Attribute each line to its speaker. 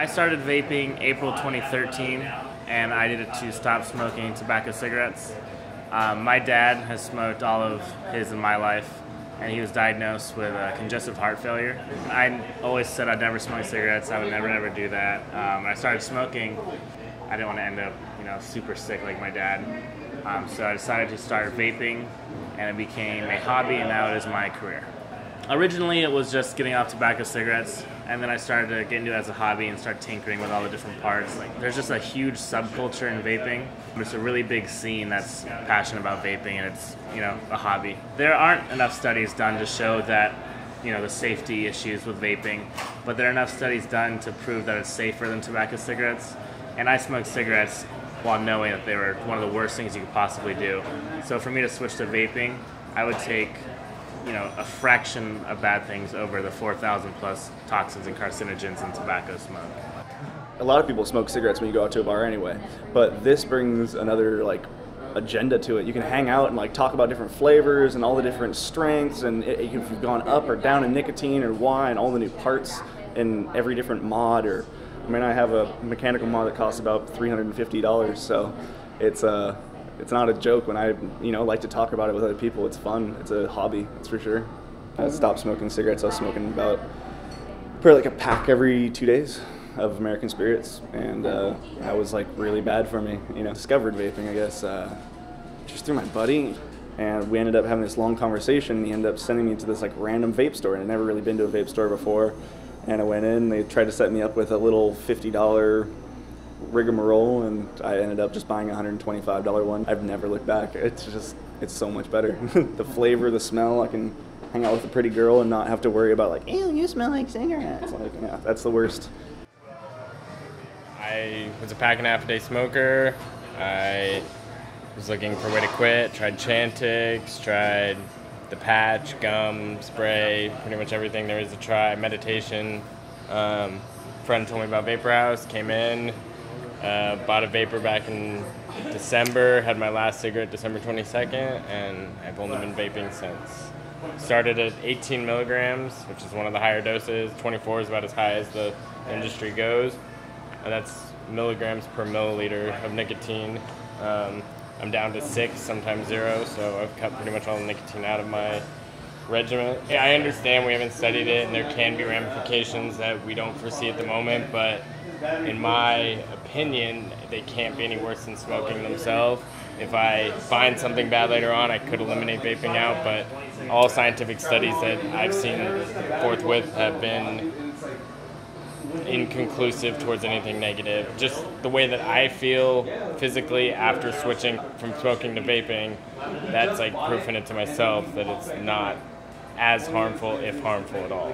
Speaker 1: I started vaping April 2013, and I did it to stop smoking tobacco cigarettes. My dad has smoked all of his in my life, and he was diagnosed with congestive heart failure. I always said I'd never smoke cigarettes. I would never, ever do that. When I started smoking, I didn't want to end up, super sick like my dad. So I decided to start vaping, and it became a hobby, and now it is my career. Originally, it was just getting off tobacco cigarettes, and then I started to get into it as a hobby and start tinkering with all the different parts. Like, there's just a huge subculture in vaping. There's a really big scene that's passionate about vaping, and it's, a hobby. There aren't enough studies done to show that, the safety issues with vaping, but there are enough studies done to prove that it's safer than tobacco cigarettes. And I smoked cigarettes while knowing that they were one of the worst things you could possibly do. So for me to switch to vaping, I would take a fraction of bad things over the 4,000 plus toxins and carcinogens in tobacco smoke.
Speaker 2: A lot of people smoke cigarettes when you go out to a bar anyway, but this brings another agenda to it. You can hang out and talk about different flavors and all the different strengths, and if you've gone up or down in nicotine or why, and all the new parts in every different mod. I have a mechanical mod that costs about $350, so it's not a joke when I, like to talk about it with other people. It's fun. It's a hobby, that's for sure. I stopped smoking cigarettes. I was smoking about probably a pack every 2 days of American Spirits, and that was really bad for me. Discovered vaping, I guess, just through my buddy, and we ended up having this long conversation, and he ended up sending me to this random vape store, and I'd never really been to a vape store before, and I went in, they tried to set me up with a little $50 rigmarole, and I ended up just buying a $125 one. I've never looked back. It's so much better. The flavor, the smell, I can hang out with a pretty girl and not have to worry about ew, you smell like cigarettes. Yeah, that's the worst.
Speaker 3: I was a pack and a half a day smoker. I was looking for a way to quit, tried Chantix, tried the patch, gum, spray, pretty much everything there is to try, meditation. Friend told me about Vapour House, came in, bought a vapor back in December, had my last cigarette December 22nd, and I've only been vaping since. Started at 18 milligrams, which is one of the higher doses. 24 is about as high as the industry goes, and that's milligrams per milliliter of nicotine. I'm down to 6, sometimes 0, so I've cut pretty much all the nicotine out of my regimen. Yeah, I understand we haven't studied it, and there can be ramifications that we don't foresee at the moment, but in my opinion, they can't be any worse than smoking themselves. If I find something bad later on, I could eliminate vaping out, but all scientific studies that I've seen forthwith have been inconclusive towards anything negative. Just the way that I feel physically after switching from smoking to vaping, that's proof in it to myself that it's not as harmful, if harmful at all.